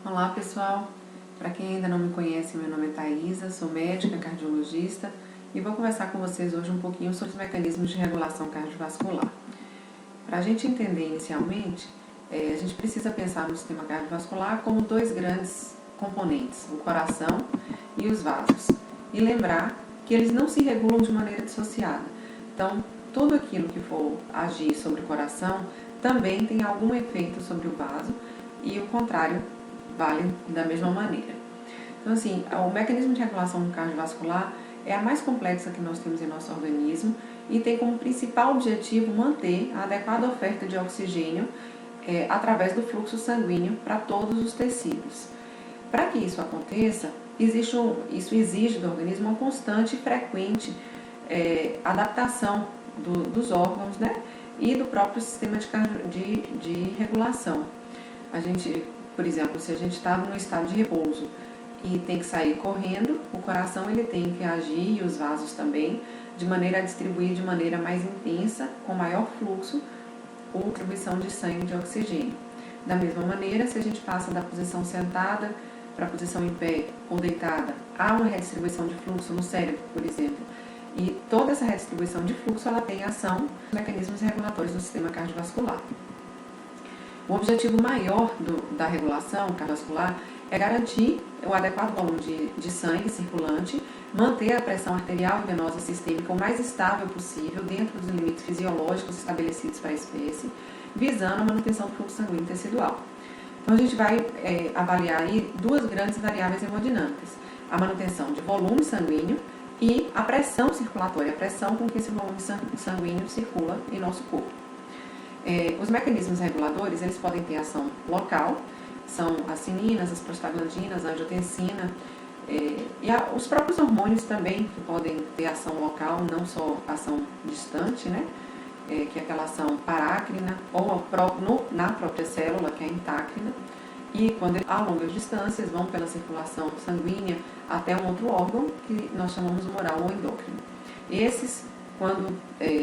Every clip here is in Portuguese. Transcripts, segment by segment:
Olá pessoal, para quem ainda não me conhece, meu nome é Thaisa, sou médica cardiologista e vou conversar com vocês hoje um pouquinho sobre os mecanismos de regulação cardiovascular. Para a gente entender inicialmente, a gente precisa pensar no sistema cardiovascular como dois grandes componentes, o coração e os vasos, e lembrar que eles não se regulam de maneira dissociada. Então, tudo aquilo que for agir sobre o coração também tem algum efeito sobre o vaso e o contrário vale da mesma maneira. Então, assim, o mecanismo de regulação cardiovascular é a mais complexa que nós temos em nosso organismo e tem como principal objetivo manter a adequada oferta de oxigênio através do fluxo sanguíneo para todos os tecidos. Para que isso aconteça, isso exige do organismo uma constante e frequente adaptação dos órgãos, né, e do próprio sistema de regulação. Por exemplo, se a gente está no estado de repouso e tem que sair correndo, o coração ele tem que agir, e os vasos também, de maneira a distribuir de maneira mais intensa, com maior fluxo, a distribuição de sangue e de oxigênio. Da mesma maneira, se a gente passa da posição sentada para a posição em pé ou deitada, há uma redistribuição de fluxo no cérebro, por exemplo. E toda essa redistribuição de fluxo ela tem ação nos mecanismos regulatórios do sistema cardiovascular. O objetivo maior da regulação cardiovascular é garantir o adequado volume de sangue circulante, manter a pressão arterial e venosa sistêmica o mais estável possível dentro dos limites fisiológicos estabelecidos para a espécie, visando a manutenção do fluxo sanguíneo tecidual. Então a gente vai avaliar aí duas grandes variáveis hemodinâmicas: a manutenção de volume sanguíneo e a pressão circulatória, a pressão com que esse volume sanguíneo circula em nosso corpo. Os mecanismos reguladores, eles podem ter ação local, são as sininas, as prostaglandinas, a angiotensina, os próprios hormônios também, que podem ter ação local, não só ação distante, né, que é aquela ação parácrina, ou na própria célula, que é a intácrina, e quando a longas distâncias vão pela circulação sanguínea até um outro órgão, que nós chamamos humoral ou endócrino. Esses, quando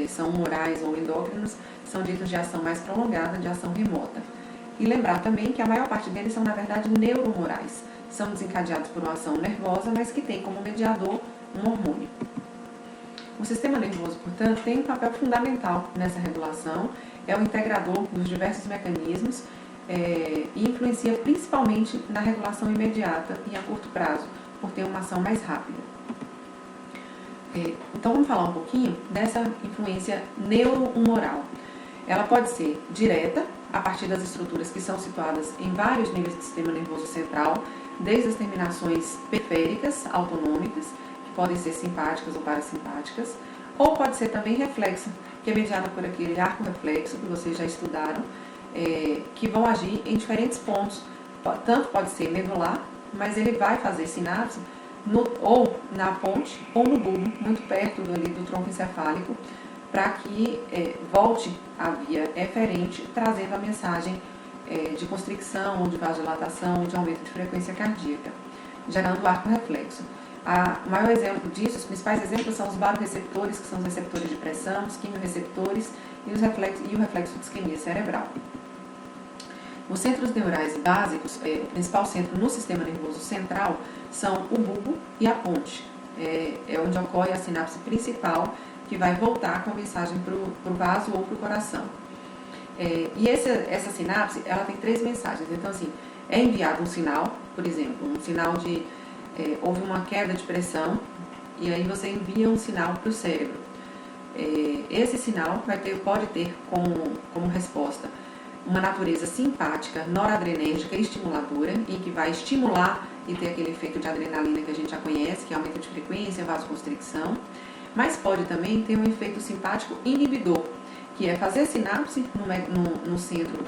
são humorais ou endócrinos, são ditos de ação mais prolongada, de ação remota. E lembrar também que a maior parte deles são, na verdade, neurohumorais. São desencadeados por uma ação nervosa, mas que tem como mediador um hormônio. O sistema nervoso, portanto, tem um papel fundamental nessa regulação, é o integrador dos diversos mecanismos e influencia principalmente na regulação imediata e a curto prazo, por ter uma ação mais rápida. Então, vamos falar um pouquinho dessa influência neurohumoral. Ela pode ser direta, a partir das estruturas que são situadas em vários níveis do sistema nervoso central, desde as terminações periféricas, autonômicas, que podem ser simpáticas ou parasimpáticas, ou pode ser também reflexa, que é mediada por aquele arco reflexo que vocês já estudaram, que vão agir em diferentes pontos. Tanto pode ser medular, mas ele vai fazer sinapse ou na ponte ou no bulbo, muito perto do tronco encefálico, para que volte a via eferente, trazendo a mensagem de constricção, ou de vasodilatação, ou de aumento de frequência cardíaca, gerando o arco reflexo. O maior exemplo disso, os principais exemplos são os baroreceptores, que são os receptores de pressão, os quimiorreceptores e o reflexo de isquemia cerebral. Os centros neurais básicos, o principal centro no sistema nervoso central, são o bulbo e a ponte. É onde ocorre a sinapse principal, que vai voltar com a mensagem para o vaso ou para o coração. E essa sinapse, ela tem três mensagens. Então, assim, é enviado um sinal, por exemplo, um sinal de houve uma queda de pressão, e aí você envia um sinal para o cérebro. Esse sinal pode ter como resposta uma natureza simpática, noradrenérgica e estimuladora, em que vai estimular e ter aquele efeito de adrenalina que a gente já conhece, que é aumento de frequência, vasoconstricção. Mas pode também ter um efeito simpático inibidor, que é fazer sinapse no centro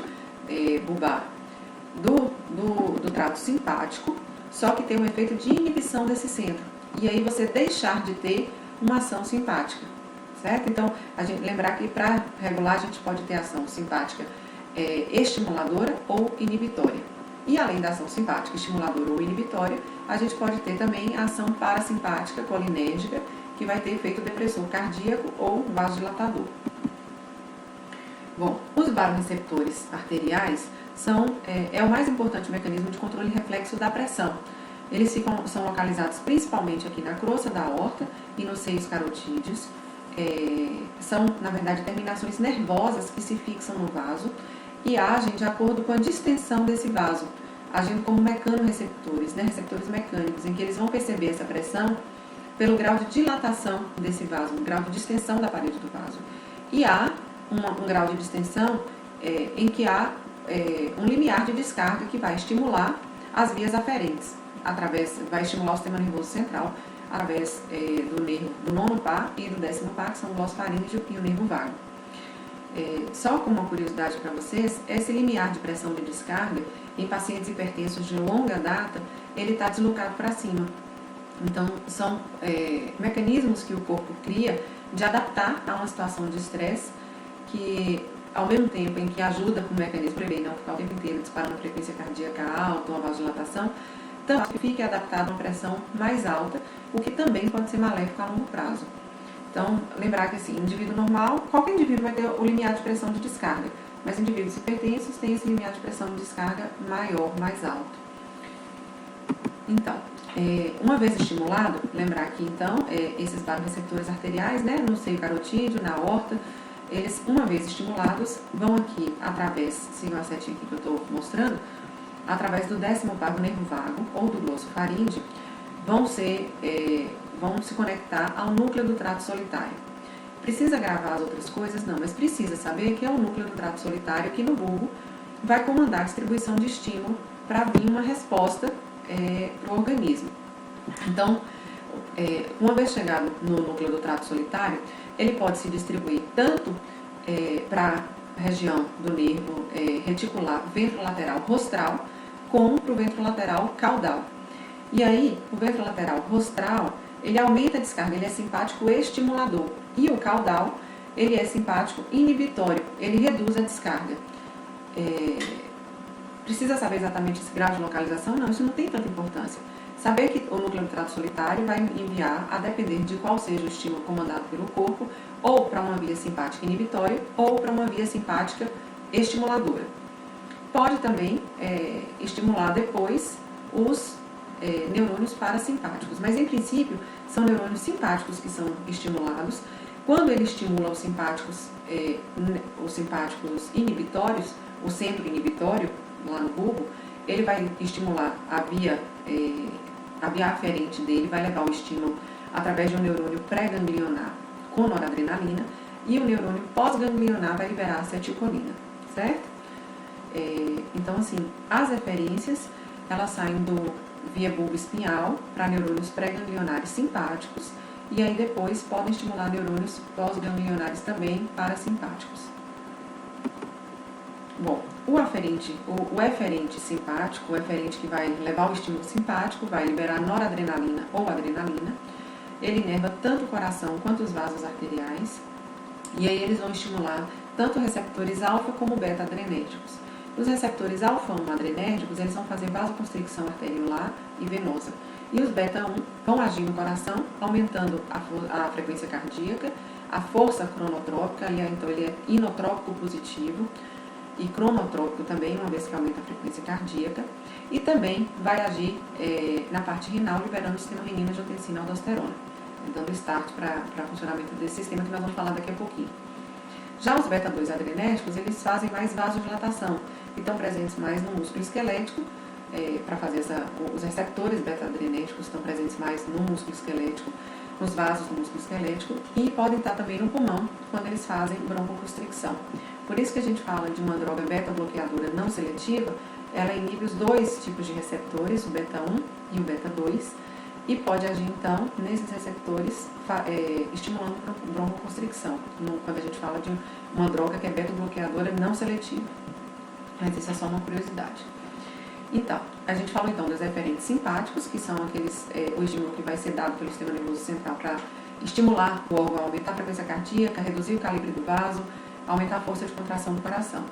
bulbar do trato simpático, só que tem um efeito de inibição desse centro. E aí você deixar de ter uma ação simpática, certo? Então, lembrar que para regular a gente pode ter ação simpática estimuladora ou inibitória. E além da ação simpática, estimuladora ou inibitória, a gente pode ter também a ação parasimpática, colinérgica, que vai ter efeito depressor cardíaco ou vasodilatador. Bom, os baroreceptores arteriais é o mais importante mecanismo de controle reflexo da pressão. Eles são localizados principalmente aqui na crosta da aorta e nos seios carotídeos. São, na verdade, terminações nervosas que se fixam no vaso e agem de acordo com a distensão desse vaso, agindo como mecanorreceptores, receptores mecânicos, em que eles vão perceber essa pressão pelo grau de dilatação desse vaso, o grau de distensão da parede do vaso. E há um grau de distensão em que há um limiar de descarga que vai estimular as vias aferentes, vai estimular o sistema nervoso central através do nono par e do 10º par, que são o glósso faríngeo e o nervo vago. Só como uma curiosidade para vocês, esse limiar de pressão de descarga em pacientes hipertensos de longa data, ele está deslocado para cima. Então, são mecanismos que o corpo cria de adaptar a uma situação de estresse que, ao mesmo tempo em que ajuda com o mecanismo prever não ficar o tempo inteiro disparando frequência cardíaca alta ou a vasodilatação, também fique adaptado a uma pressão mais alta, o que também pode ser maléfico a longo prazo. Então, lembrar que assim, indivíduo normal, qualquer indivíduo vai ter o limiar de pressão de descarga, mas indivíduos hipertensos têm esse limiar de pressão de descarga maior, mais alto. Então, uma vez estimulado, lembrar que então, esses baroreceptores arteriais, no seio carotídeo, na aorta, eles, uma vez estimulados, vão aqui através, sigam a setinha aqui que eu estou mostrando, através do 10º par do nervo vago ou do glosso faríngeo, vão se conectar ao núcleo do trato solitário. Precisa gravar as outras coisas? Não, mas precisa saber que é o núcleo do trato solitário que no bulbo vai comandar a distribuição de estímulo para vir uma resposta para o organismo. Então, uma vez chegado no núcleo do trato solitário, ele pode se distribuir tanto para a região do nervo reticular ventrolateral rostral, como para o ventrolateral caudal. E aí, o ventrolateral rostral, ele aumenta a descarga, ele é simpático estimulador. E o caudal, ele é simpático inibitório, ele reduz a descarga. Precisa saber exatamente esse grau de localização? Não, isso não tem tanta importância. Saber que o núcleo do trato solitário vai enviar, a depender de qual seja o estímulo comandado pelo corpo, ou para uma via simpática inibitória, ou para uma via simpática estimuladora. Pode também estimular depois os neurônios parasimpáticos, mas em princípio são neurônios simpáticos que são estimulados. Quando ele estimula os simpáticos inibitórios, o centro inibitório, lá no bulbo, ele vai estimular a via aferente dele, vai levar o estímulo através de um neurônio pré-ganglionar com noradrenalina, e o neurônio pós-ganglionar vai liberar acetilcolina, certo? Então, assim, as eferências, elas saem via bulbo espinhal para neurônios pré-ganglionares simpáticos, e aí depois podem estimular neurônios pós-ganglionares também parasimpáticos. Bom, o eferente simpático, o eferente que vai levar o estímulo simpático, vai liberar noradrenalina ou adrenalina, ele inerva tanto o coração quanto os vasos arteriais, e aí eles vão estimular tanto receptores alfa como beta-adrenérgicos. Os receptores alfa-1 adrenérgicos, eles vão fazer vasoconstricção arteriolar e venosa. E os beta-1 vão agir no coração, aumentando a frequência cardíaca, a força cronotrópica, então ele é inotrópico positivo, e cronotrópico também, uma vez que aumenta a frequência cardíaca, e também vai agir na parte renal, liberando o sistema renina, angiotensina e aldosterona, dando start para o funcionamento desse sistema que nós vamos falar daqui a pouquinho. Já os beta-2 adrenérgicos, eles fazem mais vasodilatação, e estão presentes mais no músculo esquelético, para fazer os receptores beta-adrenérgicos estão presentes mais no músculo esquelético, nos vasos do músculo esquelético, e podem estar também no pulmão, quando eles fazem broncoconstricção. Por isso que a gente fala de uma droga beta-bloqueadora não seletiva, ela inibe os dois tipos de receptores, o beta-1 e o beta-2, e pode agir, então, nesses receptores, estimulando broncoconstricção, quando a gente fala de uma droga que é beta-bloqueadora não seletiva. Mas isso é só uma curiosidade. Então, a gente falou então dos eferentes simpáticos, que são o estímulo que vai ser dado pelo sistema nervoso central para estimular o órgão a aumentar a frequência cardíaca, reduzir o calibre do vaso, aumentar a força de contração do coração.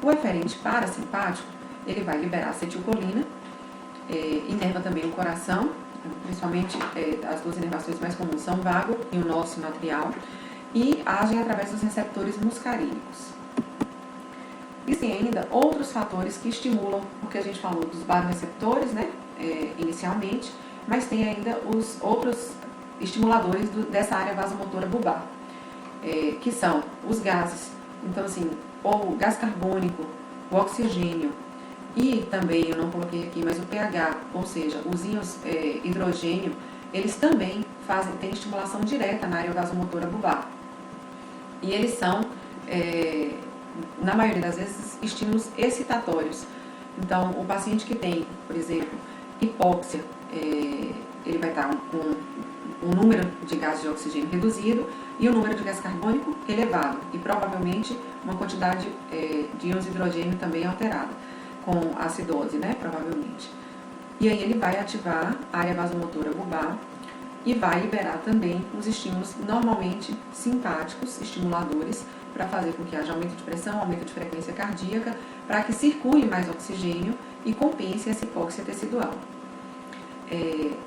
O eferente parasimpático, ele vai liberar acetilcolina, inerva também o coração, principalmente as duas inervações mais comuns são o vago e o nó sinoatrial, e agem através dos receptores muscarínicos. Existem ainda outros fatores que estimulam, porque a gente falou dos baroreceptores, né, inicialmente, mas tem ainda os outros estimuladores dessa área vasomotora bulbar, que são os gases. Então, assim, o gás carbônico, o oxigênio e também, eu não coloquei aqui, mas o pH, ou seja, os íons hidrogênio, eles também têm estimulação direta na área vasomotora bulbar. E eles são, na maioria das vezes, estímulos excitatórios. Então, o paciente que tem, por exemplo, hipóxia, ele vai estar com um número de gases de oxigênio reduzido e o número de gás carbônico elevado, e provavelmente uma quantidade de íons de hidrogênio também alterada, com acidose, né, provavelmente. E aí ele vai ativar a área vasomotora bulbar e vai liberar também os estímulos normalmente simpáticos, estimuladores, para fazer com que haja aumento de pressão, aumento de frequência cardíaca, para que circule mais oxigênio e compense essa hipóxia tecidual.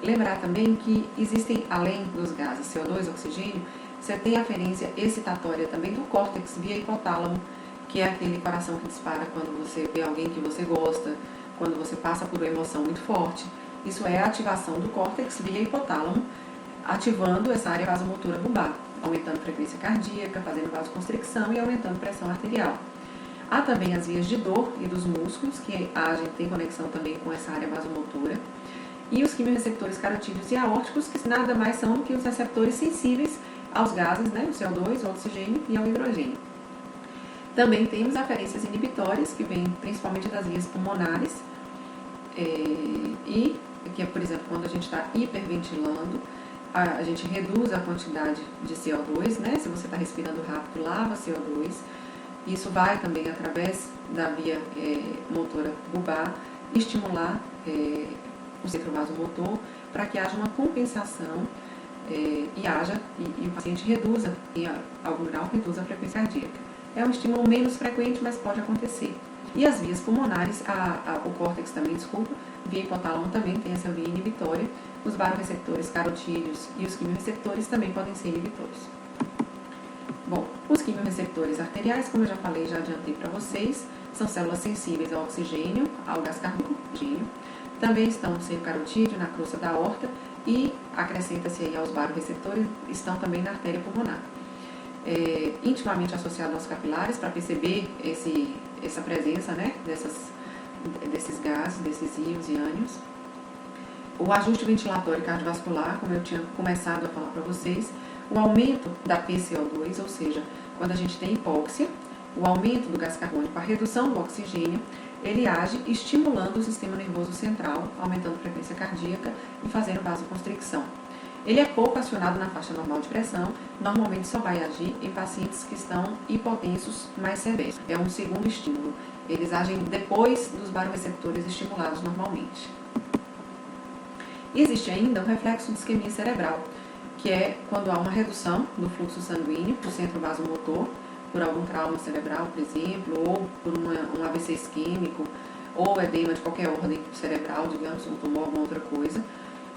Lembrar também que existem, além dos gases CO2 e oxigênio, você tem aferência excitatória também do córtex via hipotálamo, que é aquele coração que dispara quando você vê alguém que você gosta, quando você passa por uma emoção muito forte. Isso é a ativação do córtex via hipotálamo, ativando essa área vasomotora bulbar, aumentando a frequência cardíaca, fazendo vasoconstricção e aumentando a pressão arterial. Há também as vias de dor e dos músculos, que têm conexão também com essa área vasomotora. E os quimiorreceptores carotídeos e aórticos, que nada mais são do que os receptores sensíveis aos gases, né, o CO2, o oxigênio e ao hidrogênio. Também temos aferências inibitórias, que vêm principalmente das vias pulmonares, e que é, por exemplo, quando a gente está hiperventilando, a gente reduz a quantidade de CO2, né? Se você está respirando rápido, lava CO2. Isso vai também, através da via motora bulbar, estimular o centro vasomotor para que haja uma compensação e o paciente reduza, em algum grau, reduza a frequência cardíaca. É um estímulo menos frequente, mas pode acontecer. E as vias pulmonares, o córtex também, via hipotálamo também tem essa via inibitória. Os baroreceptores carotídeos e os quimiorreceptores também podem ser inibitores. Bom, os quimiorreceptores arteriais, como eu já falei, já adiantei para vocês, são células sensíveis ao oxigênio, ao gás carbônico. Também estão no seio carotídeo, na crosta da aorta, e acrescenta-se aí aos baroreceptores, estão também na artéria pulmonar. Intimamente associado aos capilares, para perceber essa presença, né, desses gases, desses íons e ânions. O ajuste ventilatório cardiovascular, como eu tinha começado a falar para vocês, o aumento da PCO2, ou seja, quando a gente tem hipóxia, o aumento do gás carbônico, a redução do oxigênio, ele age estimulando o sistema nervoso central, aumentando a frequência cardíaca e fazendo vasoconstricção. Ele é pouco acionado na faixa normal de pressão, normalmente só vai agir em pacientes que estão hipotensos mais severos. É um segundo estímulo. Eles agem depois dos baroreceptores estimulados normalmente. E existe ainda o reflexo de isquemia cerebral, que é quando há uma redução do fluxo sanguíneo para o centro vasomotor, por algum trauma cerebral, por exemplo, ou por um AVC isquêmico, ou edema de qualquer ordem cerebral, digamos, um tumor, alguma outra coisa,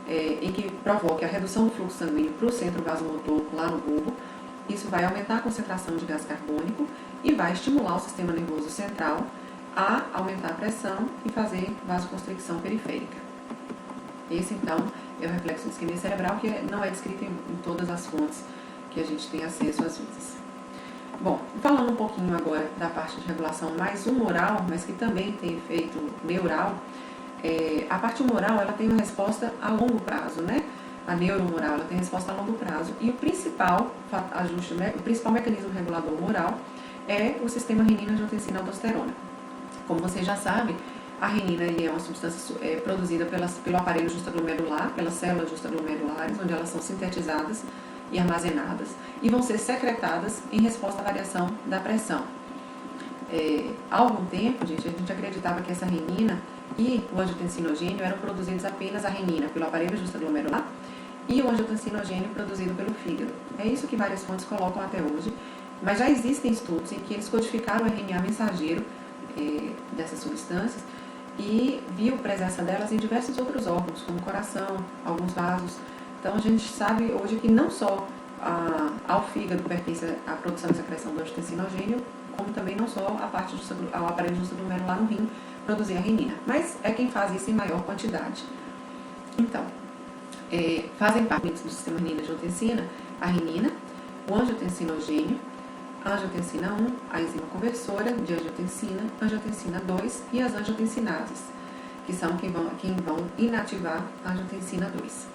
em que provoque a redução do fluxo sanguíneo para o centro vasomotor lá no bulbo. Isso vai aumentar a concentração de gás carbônico e vai estimular o sistema nervoso central a aumentar a pressão e fazer vasoconstricção periférica. Esse, então, é o reflexo de isquemia cerebral, que não é descrito em todas as fontes que a gente tem acesso às vezes. Bom, falando um pouquinho agora da parte de regulação mais humoral, mas que também tem efeito neural, a parte humoral, ela tem uma resposta a longo prazo, né? A neurohumoral, ela tem resposta a longo prazo. E o principal ajuste, o principal mecanismo regulador humoral é o sistema renina-angiotensina-aldosterona. Como vocês já sabem, a renina é uma substância produzida pelo aparelho justaglomerular, pelas células justaglomerulares, onde elas são sintetizadas e armazenadas, e vão ser secretadas em resposta à variação da pressão. Há algum tempo, gente, a gente acreditava que essa renina e o angiotensinogênio eram produzidos apenas a renina pelo aparelho justaglomerular e o angiotensinogênio produzido pelo fígado. É isso que várias fontes colocam até hoje, mas já existem estudos em que eles codificaram o RNA mensageiro dessas substâncias e viu presença delas em diversos outros órgãos, como o coração, alguns vasos. Então a gente sabe hoje que não só ao fígado pertence a produção e secreção do angiotensinogênio, como também não só o aparelho juxtaglomerular no rim produzir a renina, mas é quem faz isso em maior quantidade. Então, fazem parte do sistema renina-angiotensina a renina, o angiotensinogênio, a angiotensina 1, a enzima conversora de angiotensina, angiotensina 2 e as angiotensinases, que são quem vão inativar a angiotensina 2.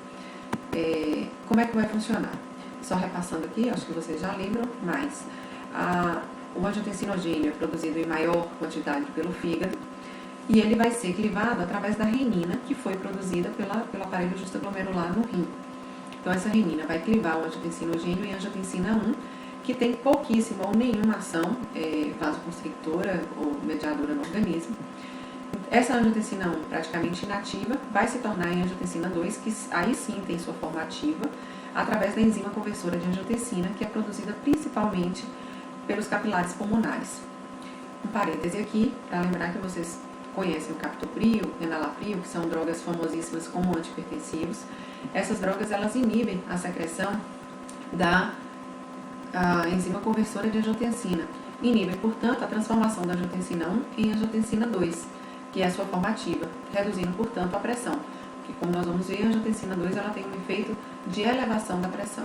Como é que vai funcionar? Só repassando aqui, acho que vocês já lembram, mas o angiotensinogênio é produzido em maior quantidade pelo fígado e ele vai ser clivado através da renina que foi produzida pelo aparelho juxtaglomerular no rim. Então, essa renina vai clivar o angiotensinogênio e a angiotensina 1, que tem pouquíssima ou nenhuma ação vasoconstrictora ou mediadora no organismo. Essa angiotensina 1, praticamente inativa, vai se tornar em angiotensina 2, que aí sim tem sua forma ativa, através da enzima conversora de angiotensina, que é produzida principalmente pelos capilares pulmonares. Um parêntese aqui, para lembrar que vocês conhecem o captopril, enalapril, que são drogas famosíssimas como antihipertensivos. Essas drogas, elas inibem a secreção da enzima conversora de angiotensina. Inibem, portanto, a transformação da angiotensina 1 em angiotensina 2, que é a sua forma ativa, reduzindo, portanto, a pressão. Porque, como nós vamos ver, a angiotensina 2 ela tem um efeito de elevação da pressão.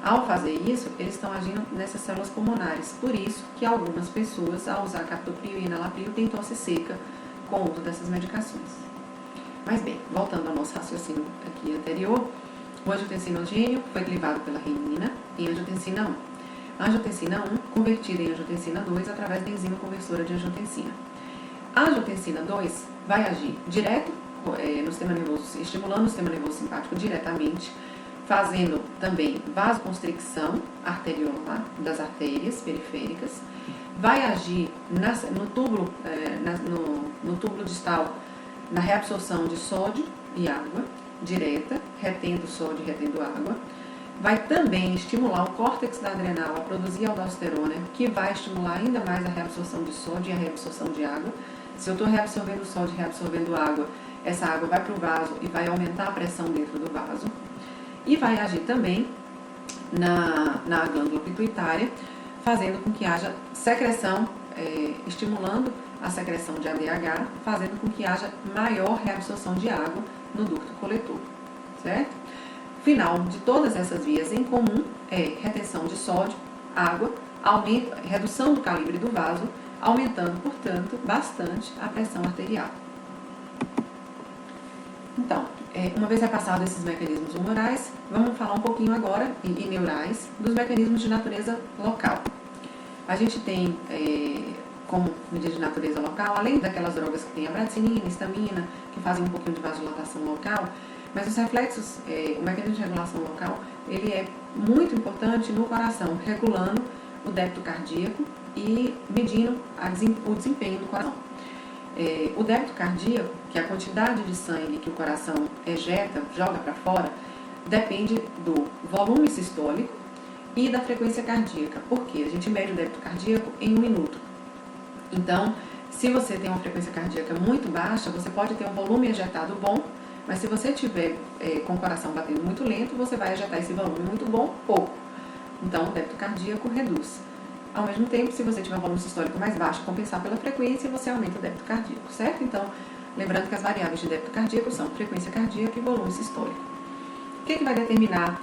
Ao fazer isso, eles estão agindo nessas células pulmonares. Por isso que algumas pessoas, ao usar captopril e enalapril, têm tosse seca com o uso dessas medicações. Mas bem, voltando ao nosso raciocínio aqui anterior, o angiotensinogênio foi clivado pela renina em angiotensina 1. A angiotensina 1 convertida em angiotensina 2 através da enzima conversora de angiotensina. A angiotensina 2 vai agir direto no sistema nervoso, estimulando o sistema nervoso simpático diretamente, fazendo também vasoconstricção arteriolar das artérias periféricas, vai agir no túbulo distal na reabsorção de sódio e água direta, retendo sódio e retendo água. Vai também estimular o córtex da adrenal a produzir aldosterona, que vai estimular ainda mais a reabsorção de sódio e a reabsorção de água. Se eu estou reabsorvendo sódio e reabsorvendo água, essa água vai para o vaso e vai aumentar a pressão dentro do vaso. E vai agir também na glândula pituitária, fazendo com que haja secreção, estimulando a secreção de ADH, fazendo com que haja maior reabsorção de água no ducto coletor, certo? Final de todas essas vias em comum é retenção de sódio, água, redução do calibre do vaso, aumentando, portanto, bastante a pressão arterial. Então, uma vez repassados esses mecanismos humorais, vamos falar um pouquinho agora, e neurais, dos mecanismos de natureza local. A gente tem, como medida de natureza local, além daquelas drogas que tem a bradicinina, histamina, que fazem um pouquinho de vasodilatação local, mas os reflexos, o mecanismo de regulação local, ele é muito importante no coração, regulando o débito cardíaco e medindo o desempenho do coração. O débito cardíaco, que é a quantidade de sangue que o coração joga para fora, depende do volume sistólico e da frequência cardíaca. Por quê? A gente mede o débito cardíaco em 1 minuto. Então, se você tem uma frequência cardíaca muito baixa, você pode ter um volume ejetado bom, mas se você tiver com o coração batendo muito lento, você vai ejetar esse volume muito bom, pouco. Então, o débito cardíaco reduz. Ao mesmo tempo, se você tiver um volume sistólico mais baixo, compensar pela frequência, você aumenta o débito cardíaco, certo? Então, lembrando que as variáveis de débito cardíaco são frequência cardíaca e volume sistólico. O que vai determinar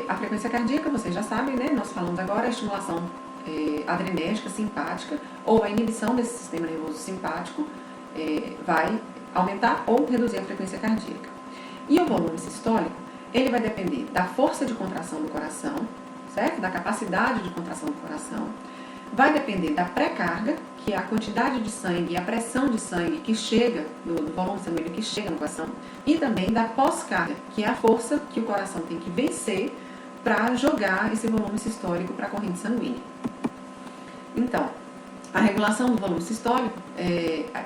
a frequência cardíaca? Vocês já sabem, né? Nós falamos agora a estimulação adrenérgica simpática ou a inibição desse sistema nervoso simpático vai aumentar ou reduzir a frequência cardíaca. E o volume sistólico, ele vai depender da força de contração do coração, certo? Da capacidade de contração do coração. Vai depender da pré-carga, que é a quantidade de sangue e a pressão de sangue que chega, do volume sanguíneo que chega no coração, e também da pós-carga, que é a força que o coração tem que vencer para jogar esse volume sistólico para a corrente sanguínea. Então, a regulação do volume sistólico,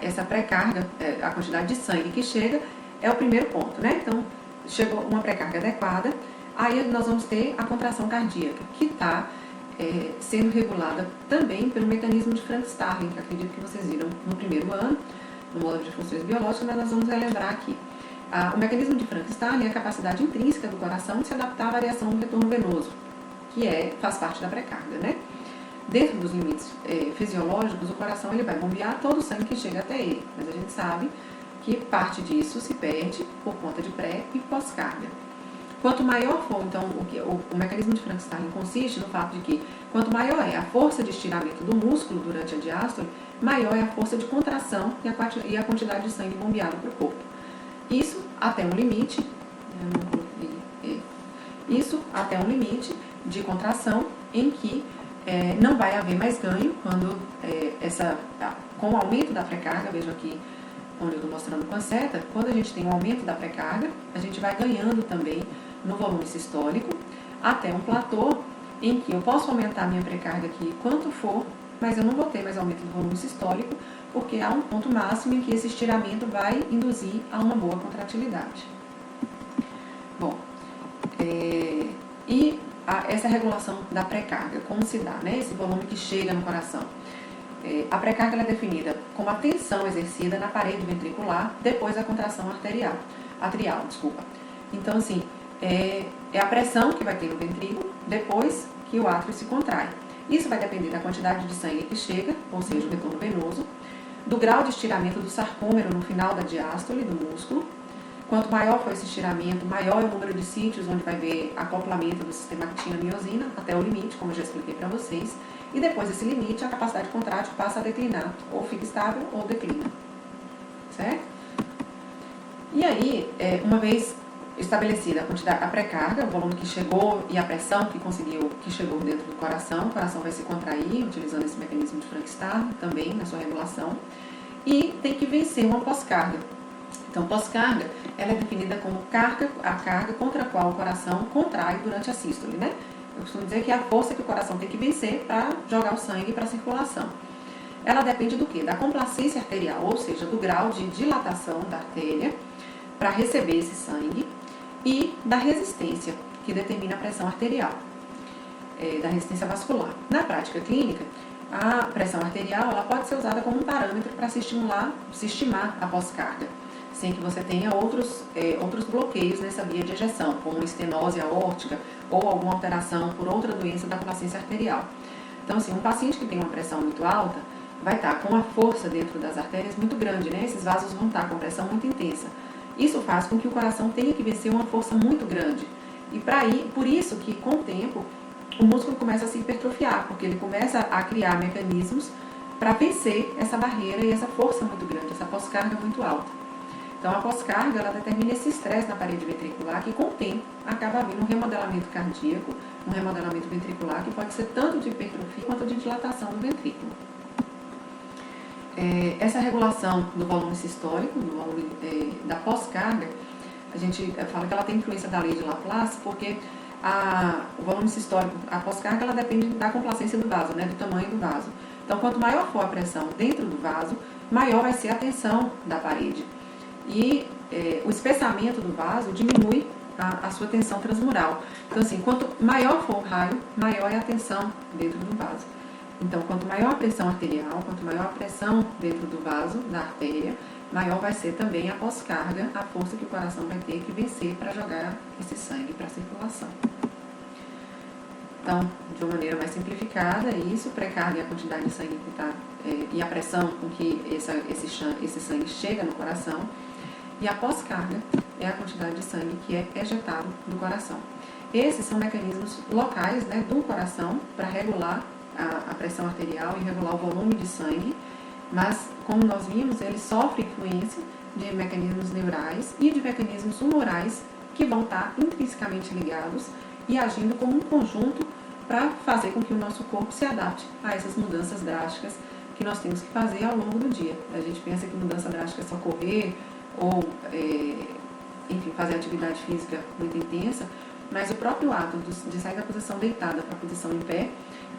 essa pré-carga, a quantidade de sangue que chega, é o primeiro ponto, né? Então, chegou uma pré-carga adequada, aí nós vamos ter a contração cardíaca, que está sendo regulada também pelo mecanismo de Frank-Starling, que acredito que vocês viram no primeiro ano, no módulo de funções biológicas, mas nós vamos relembrar aqui. O mecanismo de Frank-Starling é a capacidade intrínseca do coração de se adaptar à variação do retorno venoso, que faz parte da pré-carga, né? dentro dos limites fisiológicos, o coração ele vai bombear todo o sangue que chega até ele, mas a gente sabe que parte disso se perde por conta de pré e pós-carga. Quanto maior for, então, o mecanismo de Frankenstein consiste no fato de que quanto maior é a força de estiramento do músculo durante a diástole, maior é a força de contração e a quantidade de sangue bombeado para o corpo. Isso até um limite, de contração em que não vai haver mais ganho quando com o aumento da pré-carga, veja aqui onde eu estou mostrando com a seta, quando a gente tem um aumento da pré-carga, a gente vai ganhando também no volume sistólico, até um platô em que eu posso aumentar a minha pré-carga aqui quanto for, mas eu não vou ter mais aumento do volume sistólico, porque há um ponto máximo em que esse estiramento vai induzir a uma boa contratilidade. Bom, essa regulação da pré-carga, como se dá, né? Esse volume que chega no coração. A pré-carga é definida como a tensão exercida na parede ventricular depois da contração atrial. Então, assim, é a pressão que vai ter no ventrículo depois que o átrio se contrai. Isso vai depender da quantidade de sangue que chega, ou seja, o retorno venoso, do grau de estiramento do sarcômero no final da diástole do músculo. Quanto maior for esse estiramento, maior é o número de sítios onde vai haver acoplamento do sistema actina-miosina, até o limite, como eu já expliquei para vocês. E depois desse limite, a capacidade contrátil passa a declinar, ou fica estável ou declina. Certo? E aí, uma vez estabelecida a quantidade, a pré-carga, o volume que chegou e a pressão que chegou dentro do coração, o coração vai se contrair, utilizando esse mecanismo de Frankenstein também na sua regulação, e tem que vencer uma pós-carga. Então, pós-carga, ela é definida como a carga contra a qual o coração contrai durante a sístole, né? Eu costumo dizer que é a força que o coração tem que vencer para jogar o sangue para a circulação. Ela depende do quê? Da complacência arterial, ou seja, do grau de dilatação da artéria para receber esse sangue e da resistência, que determina a pressão arterial, da resistência vascular. Na prática clínica, a pressão arterial ela pode ser usada como um parâmetro para se estimar a pós-carga, sem que você tenha outros bloqueios nessa via de ejeção, como estenose aórtica ou alguma alteração por outra doença da complacência arterial. Então, assim, um paciente que tem uma pressão muito alta vai estar com a força dentro das artérias muito grande, né? Esses vasos vão estar com pressão muito intensa. Isso faz com que o coração tenha que vencer uma força muito grande. E por isso que, com o tempo, o músculo começa a se hipertrofiar, porque ele começa a criar mecanismos para vencer essa barreira e essa força muito grande, essa pós-carga muito alta. Então, a pós-carga, ela determina esse estresse na parede ventricular, que com o tempo acaba vindo um remodelamento cardíaco, um remodelamento ventricular, que pode ser tanto de hipertrofia quanto de dilatação do ventrículo. Essa regulação do volume sistólico, do volume da pós-carga, a gente fala que ela tem influência da lei de Laplace, porque o volume sistólico, a pós-carga, ela depende da complacência do vaso, né, do tamanho do vaso. Então, quanto maior for a pressão dentro do vaso, maior vai ser a tensão da parede. E o espessamento do vaso diminui a sua tensão transmural. Então, assim, quanto maior for o raio, maior é a tensão dentro do vaso. Então, quanto maior a pressão arterial, quanto maior a pressão dentro do vaso, da artéria, maior vai ser também a pós-carga, a força que o coração vai ter que vencer para jogar esse sangue para a circulação. Então, de uma maneira mais simplificada, isso, pré-carga é a quantidade de sangue que está, e a pressão com que esse sangue chega no coração, e a pós-carga é a quantidade de sangue que é ejetado do coração. Esses são mecanismos locais, né, do coração para regular a pressão arterial e regular o volume de sangue, mas, como nós vimos, ele sofre influência de mecanismos neurais e de mecanismos humorais que vão estar intrinsecamente ligados e agindo como um conjunto para fazer com que o nosso corpo se adapte a essas mudanças drásticas que nós temos que fazer ao longo do dia. A gente pensa que mudança drástica é só correr ou, enfim, fazer atividade física muito intensa, mas o próprio ato de sair da posição deitada para a posição em pé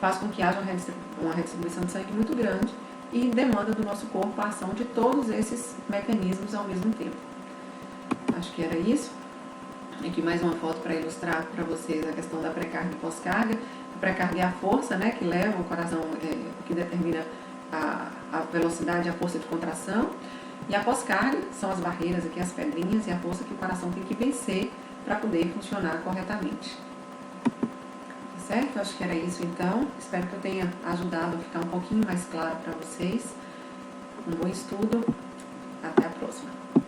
faz com que haja uma redistribuição de sangue muito grande e demanda do nosso corpo a ação de todos esses mecanismos ao mesmo tempo. Acho que era isso. Aqui mais uma foto para ilustrar para vocês a questão da pré-carga e pós-carga. A pré-carga é a força, né, que leva o coração, que determina a velocidade e a força de contração. E a pós-carga são as barreiras aqui, as pedrinhas, e a força que o coração tem que vencer para poder funcionar corretamente. Certo? Acho que era isso então. Espero que eu tenha ajudado a ficar um pouquinho mais claro para vocês. Um bom estudo. Até a próxima.